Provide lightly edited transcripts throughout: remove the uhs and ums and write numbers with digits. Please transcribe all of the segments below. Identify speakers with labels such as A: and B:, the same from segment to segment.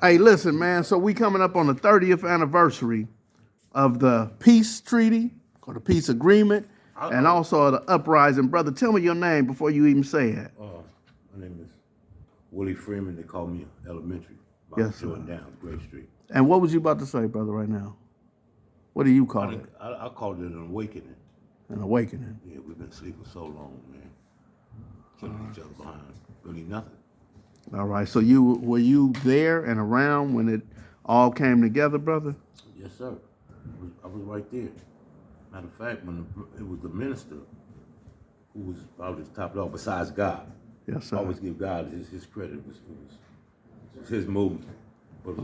A: Hey, listen, man. So we coming up on the 30th anniversary of the peace treaty or the peace agreement, and also the uprising. Brother, tell me your name before you even say it.
B: My name is Willie Freeman. They call me Elementary.
A: Yes,
B: Jordan Downs, Grape Street.
A: And what was you about to say, brother, right now? What do you call it?
B: I called it an awakening.
A: An awakening.
B: Yeah, we've been sleeping so long, man. Killing each other behind really nothing.
A: All right. So were you there and around when it all came together, brother?
B: Yes, sir. I was right there. Matter of fact, when it was the minister who was probably top dog besides God.
A: Yes, sir.
B: I always give God his credit. It was his movement. But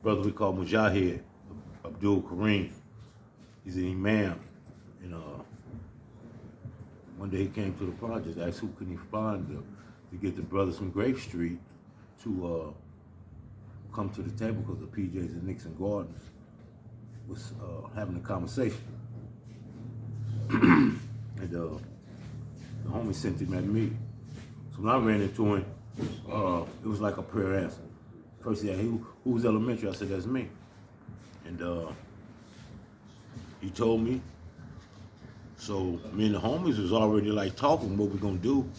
B: brother we call Mujahid Abdul Kareem. He's an imam. And one day he came to the project, asked who could he find to get the brothers from Grape Street to come to the table because the PJs and Nixon Gardens was having a conversation. And the homie sent him at me. So when I ran into him, it was like a prayer answer. First he said, who's Elementary? I said, that's me. And he told me. So me and the homies was already like talking what we're gonna do,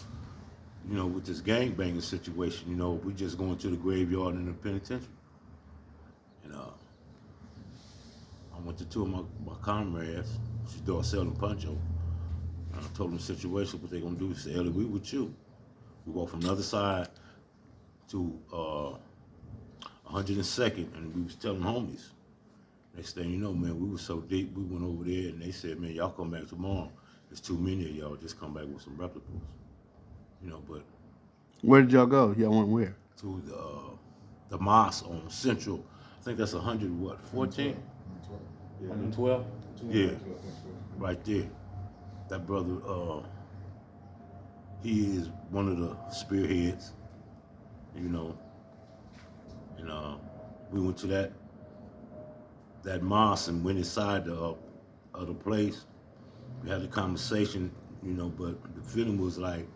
B: you know, with this gangbanging situation. You know, we just going to the graveyard and the penitentiary. And I went to two of my comrades, Dorsell and Puncho. And I told them the situation, what they gonna do. He said, Ellie, we with you. We walked from the other side to 102nd, and we was telling homies. Next thing you know, man, we was so deep, we went over there, and they said, man, y'all come back tomorrow. There's too many of y'all, just come back with some replicas. You know, but...
A: Where did y'all go? Y'all went where?
B: To the mosque on Central. I think that's 114? 112? Yeah, right there. That brother, he is one of the spearheads, you know. And we went to that mosque and went inside the place. We had a conversation, you know, but the feeling was like,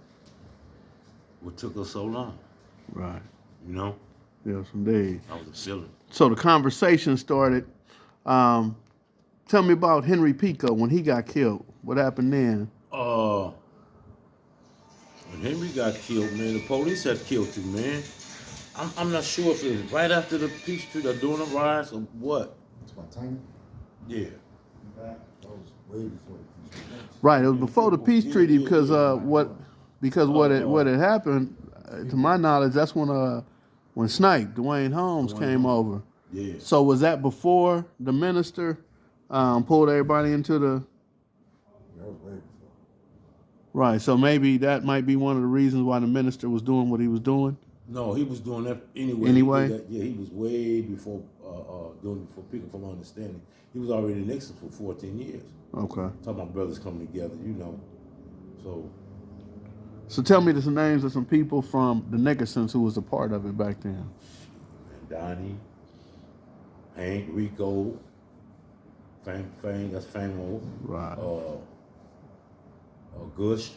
B: what took us so long?
A: Right.
B: You know?
A: Yes, indeed.
B: That was a feeling.
A: So the conversation started. Tell me about Henry Pico when he got killed. What happened then?
B: When Henry got killed, man, the police had killed him, man. I'm not sure if it was right after the peace treaty or during the riots or what.
C: Spontaneous?
B: Yeah.
C: That was way before the peace treaty.
A: Right, it was before the peace treaty because what had happened, to my knowledge, that's when Snipe, Dwayne Holmes, came over.
B: Yeah.
A: So was that before the minister pulled everybody into the...
C: That was way before.
A: Right, so maybe that might be one of the reasons why the minister was doing what he was doing?
B: No, he was doing that anyway.
A: Anyway?
B: He was way before doing it for people from understanding. He was already in Nixon for 14 years.
A: Okay.
B: Talking about brothers coming together, you know.
A: So tell me the names of some people from the Nickersons who was a part of it back then.
B: Donnie, Hank, Rico, Fang, that's Fango.
A: Right.
B: Gush.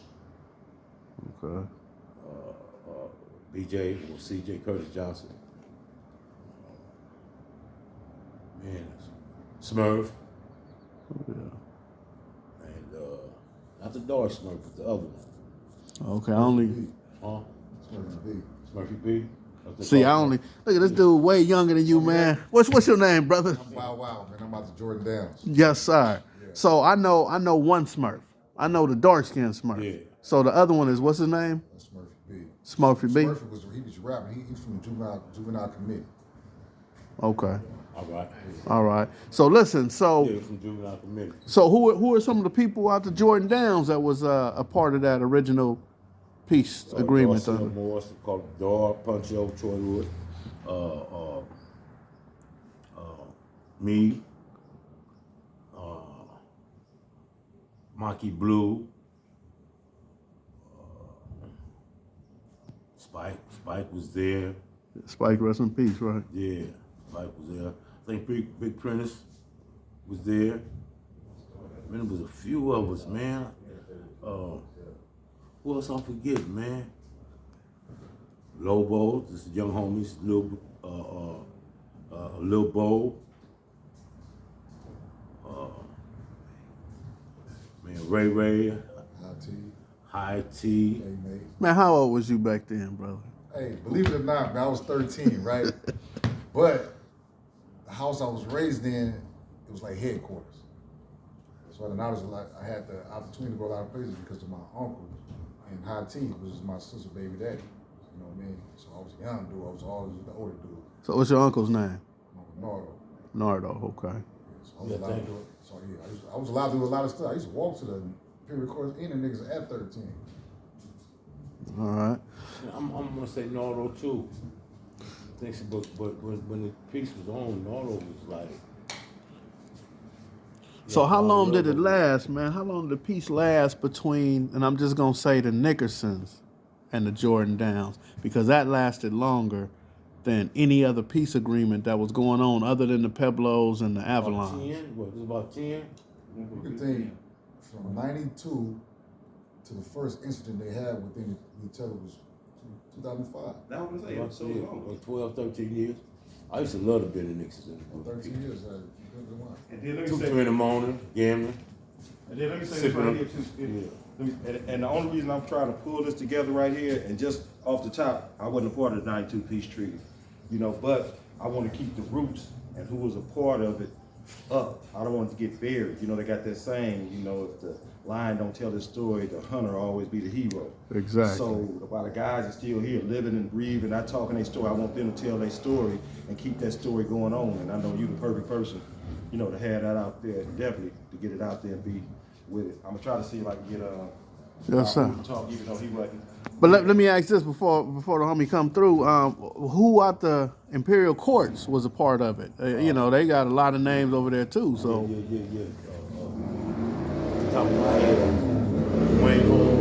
A: Okay.
B: BJ, or CJ, Curtis Johnson. Man, Smurf.
A: Yeah.
B: And not the dark Smurf, but the other one.
A: Okay, I only...
B: Huh?
C: Smurfy B.
B: Smurfy B?
A: See, I only... Look at this dude way younger than you, man. What's your name, brother?
C: I'm Wow, man. I'm out to Jordan Downs.
A: Yes, sir. Yeah. So I know one Smurf. I know the dark-skinned Smurf.
B: Yeah.
A: So the other one is, what's his name?
C: That's Smurfy B.
A: Smurfy B?
C: Smurfy he was rapping. He's from the juvenile committee.
A: Okay.
B: All
A: right. So listen,
B: yeah, from juvenile committee.
A: So who are some of the people out to Jordan Downs that was a part of that original peace agreement?
B: Morris, called Dar, Puncho, Troy Wood, me, Maki Blue, Spike was there.
A: Spike, rest in peace, right?
B: Yeah, Spike was there. I think Big Prentice was there. Man, there was a few of us, man. Who else I'm forgetting, man? Lobo, this young homies, Lil Bo, man, Ray Ray,
C: IT,
B: High T.
C: hey, mate.
A: Man, how old was you back then, brother?
C: Hey, believe it or not, man, I was 13, right? But the house I was raised in, it was like headquarters. So then I was like, I had the opportunity to go a lot of places because of my uncle and High T, which is my sister's baby daddy. You know what I mean? So I was a young dude. I was always the older dude.
A: So what's your uncle's name?
C: Nardo.
A: Nardo, okay.
C: So I was allowed to do it. So yeah, I was allowed to do a lot of stuff. I used to walk to the period course in the niggas at 13.
A: All right.
B: I'm gonna say Nardo too. But when the piece was on, Nardo was like.
A: So
B: Yeah,
A: how
B: I
A: long did
B: love
A: it
B: him.
A: last, man? How long did the peace last between, and I'm just going to say the Nickersons and the Jordan Downs, because that lasted longer than any other peace agreement that was going on other than the Peblos and the
B: About
A: Avalons.
B: 10? What, it was about 10?
C: You can think from 92 to the first incident they had within each other was 2005.
D: That was
B: About
D: it. So
B: 10,
D: long.
B: 12, 13 years. I used to love the Benny Nixons in the group.
C: 13 years.
D: And then let me
B: 2,
D: say,
B: 3 in the morning, gambling.
D: and then let me say this
B: Sipping
D: right
B: up.
D: here too. And the only reason I'm trying to pull this together right here, and just off the top, I wasn't a part of the 92 Peace Treaty, you know, but I want to keep the roots and who was a part of it up. I don't want it to get buried. You know, they got that saying, you know, if the lion don't tell his story, the hunter always be the hero.
A: Exactly.
D: So while the guys are still here, living and breathing, not talking their story, I want them to tell their story and keep that story going on. And I know you the perfect person, you know, to have that out there, definitely to get it out there and be with it. I'm gonna try to see if I can get
A: Yes, sir.
D: to talk, even though he wasn't.
A: But let me ask this before the homie come through. Who at the Imperial Courts was a part of it? You know, they got a lot of names over there too. So
B: Yeah. Top of my head, Wayne Hall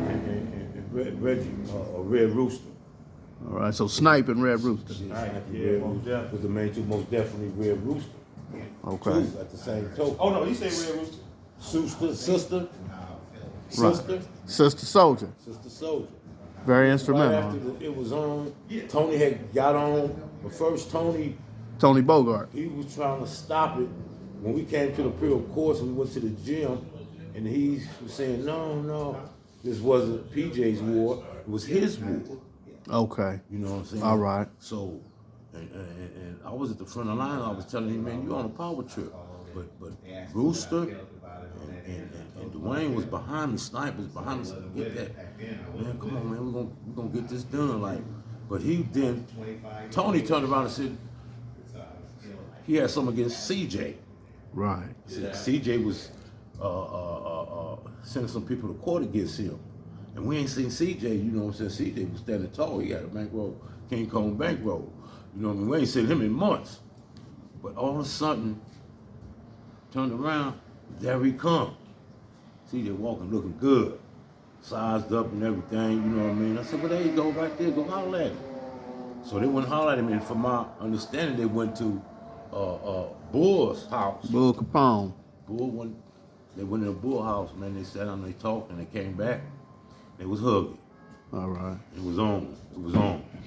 B: and Reggie, Red Rooster.
A: all right, so Snipe and Red Rooster.
D: Right,
B: Red
D: yeah,
B: Rooster
D: most definitely.
B: was the main two, most definitely Red Rooster.
A: Okay.
B: Too, at the same token.
D: Oh no, he said Red Rooster.
B: Sister,
A: Right. Sister Soldier,
B: Sister Soldier.
A: very
B: Right
A: instrumental.
B: after it was on, Tony had got on, but first Tony,
A: Tony Bogart.
B: he was trying to stop it. When we came to the Imperial Courts and we went to the gym, and he was saying, no, this wasn't PJ's war, it was his war.
A: Okay.
B: You know what I'm saying?
A: All right.
B: So, and I was at the front of the line. I was telling him, man, you on a power trip. But Rooster and Dwayne was behind me. Snipe was behind me. Said, get that, man. Come on, man. We're gonna get this done. Like, but he then Tony turned around and said he had something against CJ.
A: Right.
B: CJ was sending some people to court against him. And we ain't seen CJ, you know what I'm saying? CJ was standing tall. He had a bankroll, King Kong bankroll. You know what I mean? We ain't seen him in months. But all of a sudden, turned around, there he come. CJ walking, looking good. Sized up and everything, you know what I mean? I said, well, there you go, right there. Go holler at him. So they went and holler at him. And from my understanding, they went to Bull's house.
A: Bull Capone.
B: They went in the Bull house, man. They sat down, they talked, and they came back. They was hugging.
A: All right.
B: It was on.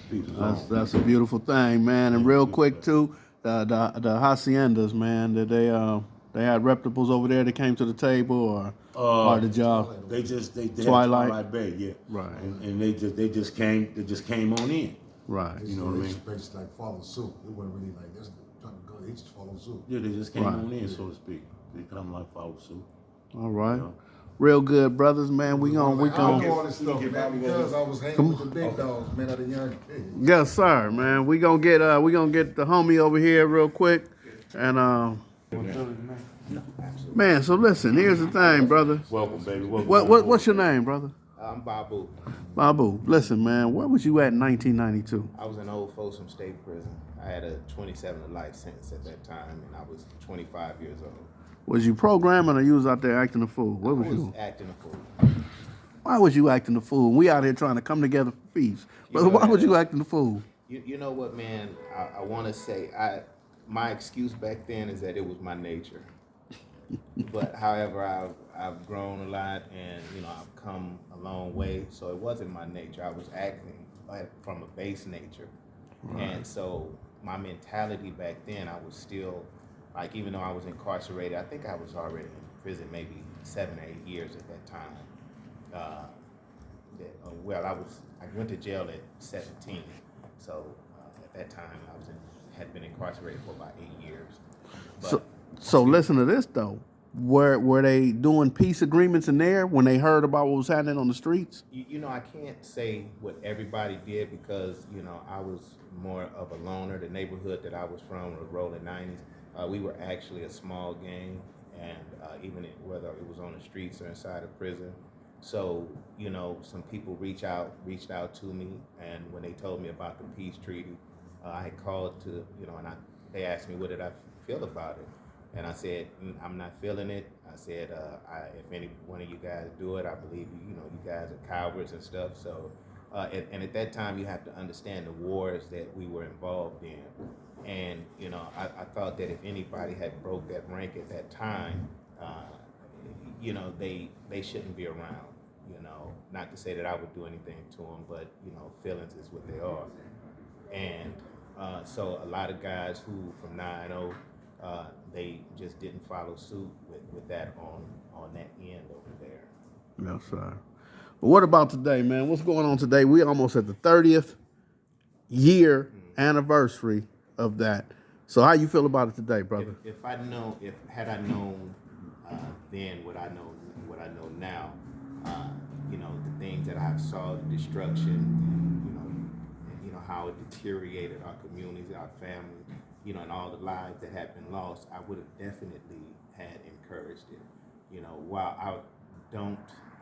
B: Peace was on.
A: That's a beautiful thing, man. And real quick too, the haciendas, man. Did they had reputables over there that came to the table, or did y'all?
B: They had
A: Twilight
B: Bay, yeah.
A: Right.
B: And they just came on in.
A: Right.
C: You
B: know what I mean?
C: They just like follow suit. It wasn't really like this trying to go. They just follow suit.
B: Yeah, they just came
A: Right.
B: on in, so to speak. They come like follow suit.
A: All right.
B: You know?
A: Real good, brothers, man. We
C: I know all
A: gon'
C: this stuff, man, because I was hanging with the big dogs, man, at a young age.
A: Yes, sir, man. We gonna get the homie over here real quick, and man. So listen, here's the thing, brother.
B: Welcome, baby. Welcome.
A: What's your name, brother?
E: I'm Bobu.
A: Babu. Listen, man. Where was you at in 1992?
E: I was in Old Folsom State Prison. I had a 27 to life sentence at that time, and I was 25 years old.
A: Was you programming or you was out there acting a fool? What was
E: I was
A: you?
E: acting a fool.
A: Why was you acting a fool? We out here trying to come together for peace. Brother, why was you acting a fool?
E: You know what, man? I want to say, my excuse back then is that it was my nature. But however, I've grown a lot, and I've come a long way. So it wasn't my nature. I was acting from a base nature. And so my mentality back then, I was still, like, even though I was incarcerated, I think I was already in prison maybe 7 or 8 years at that time. Well, I went to jail at 17, so at that time had been incarcerated for about 8 years. But
A: So listen to this though. Were they doing peace agreements in there when they heard about what was happening on the streets?
E: you know, I can't say what everybody did because, you know, I was more of a loner. The neighborhood that I was from was rolling 90s. We were actually a small gang, and whether it was on the streets or inside of prison. So, you know, some people reached out to me, and when they told me about the peace treaty, I had called to, you know, and they asked me what did I feel about it. And I said, I'm not feeling it. I said, if any one of you guys do it, I believe you know, you guys are cowards and stuff. So, and at that time, you have to understand the wars that we were involved in. And, you know, I thought that if anybody had broke that rank at that time, you know, they shouldn't be around. You know, not to say that I would do anything to them, but, you know, feelings is what they are. And so a lot of guys who from 9-0, they just didn't follow suit with that on that end over there.
A: Yes, sir. But what about today, man? What's going on today? We almost at the 30th year anniversary of that. So how you feel about it today, brother?
E: Had I known then what I know now, you know, the things that I saw, the destruction, you know how it deteriorated our communities, our families, you know, and all the lives that had been lost, I would have definitely had encouraged it. You know, while I don't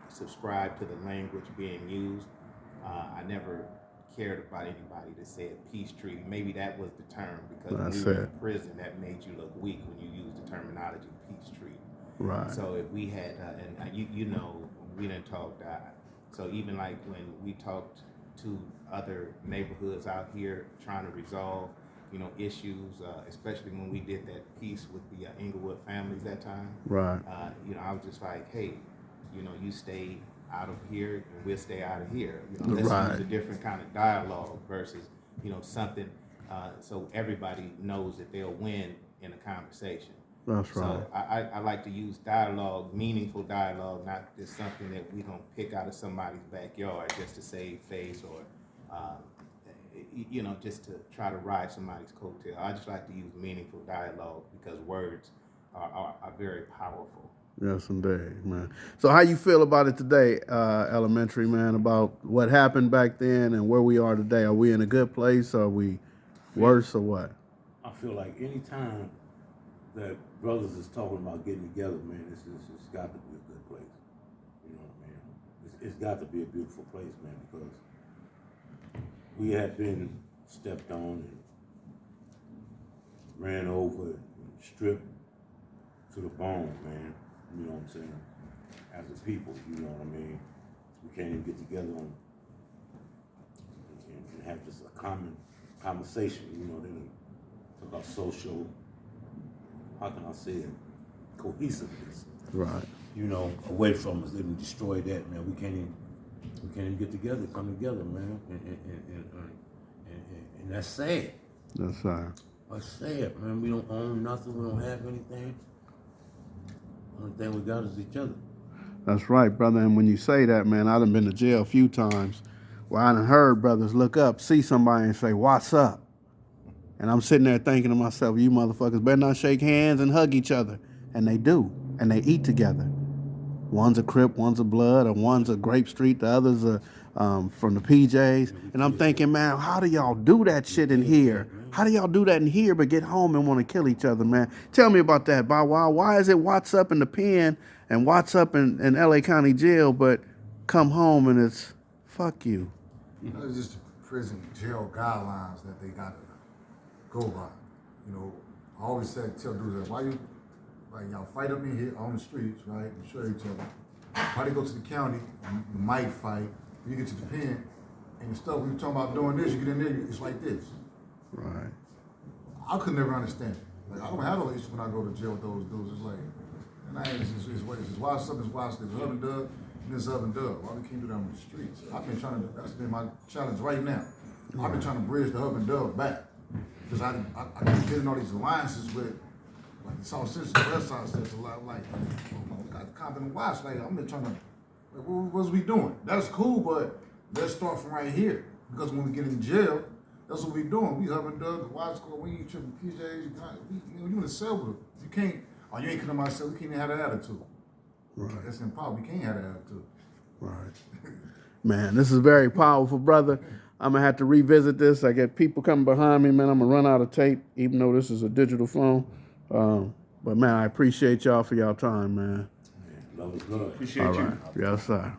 E: subscribe to the language being used, I never cared about anybody that said peace treaty. Maybe that was the term, because when we were in prison, that made you look weak when you used the terminology peace treaty.
A: Right.
E: So if we had, you know, we didn't talk that. So even like when we talked to other neighborhoods out here trying to resolve, you know, issues, especially when we did that piece with the Inglewood families that time.
A: Right.
E: You know, I was just like, hey, you know, you stay out of here and we'll stay out of here. You know, let's use a different kind of dialogue versus, you know, something so everybody knows that they'll win in a conversation.
A: That's right.
E: So I like to use dialogue, meaningful dialogue, not just something that we gonna pick out of somebody's backyard just to save face or, you know, just to try to ride somebody's coattail. I just like to use meaningful dialogue because words are very powerful.
A: Yes, indeed, man. So how you feel about it today, Elementary, man, about what happened back then and where we are today? Are we in a good place? Are we worse or what?
B: I feel like any time that brothers is talking about getting together, man, it's got to be a good place. You know what I mean? It's got to be a beautiful place, man, because we had been stepped on and ran over and stripped to the bone, man. You know what I'm saying? As a people, you know what I mean? We can't even get together and have just a common conversation, you know, then about social, how can I say it, cohesiveness.
A: Right.
B: You know, away from us, they didn't destroy that, man. We can't even get together, come together, man. And that's sad.
A: That's sad.
B: That's sad, man. We don't own nothing, we don't have anything. Only thing we got is each other.
A: That's right, brother. And when you say that, man, I done been to jail a few times where I done heard brothers look up, see somebody and say, "What's up?" And I'm sitting there thinking to myself, you motherfuckers better not shake hands and hug each other. And they do. And they eat together. One's a Crip, one's a Blood, or one's a Grape Street, the other's a, from the PJs. And I'm thinking, man, how do y'all do that shit in here? How do y'all do that in here but get home and want to kill each other, man? Tell me about that, Bow Wow. Why is it Watts up in the pen and Watts up in LA County Jail, but come home and it's fuck you?
C: It's just the prison jail guidelines that they got to go by. You know, I always tell dudes that, why you, like, y'all fight up in here on the streets, right, and show each other. Why they go to the county, you might fight, you get to the pen, and the stuff we were talking about doing this, you get in there, it's like this.
A: Right.
C: I could never understand it. Like, I don't have no issue when I go to jail with those dudes. It's like, and it's why something's why it's up and dub, and it's up and dub. Why we can't do that on the streets? I've been trying to, that's been my challenge right now. I've been trying to bridge the Hub and Dub back because I keep getting all these alliances with like the South Central, the West Side Central, like we got Compton and Watch. Like I'm been trying to, like, what's we doing? That's cool, but let's start from right here because when we get in jail, that's what we doing. We Hub and Dub, the Watch Squad. We ain't tripping PJs. You in the cell with them. You can't. Oh, you ain't coming to my cell. We can't even have that attitude.
A: Right.
C: That's impossible. We can't have that attitude.
A: Right. Man, this is very powerful, brother. I'm gonna have to revisit this. I get people coming behind me, man. I'm gonna run out of tape, even though this is a digital phone. But man, I appreciate y'all for y'all time, man.
B: Love is love.
D: Appreciate
A: All
D: you.
A: right. Yes, sir.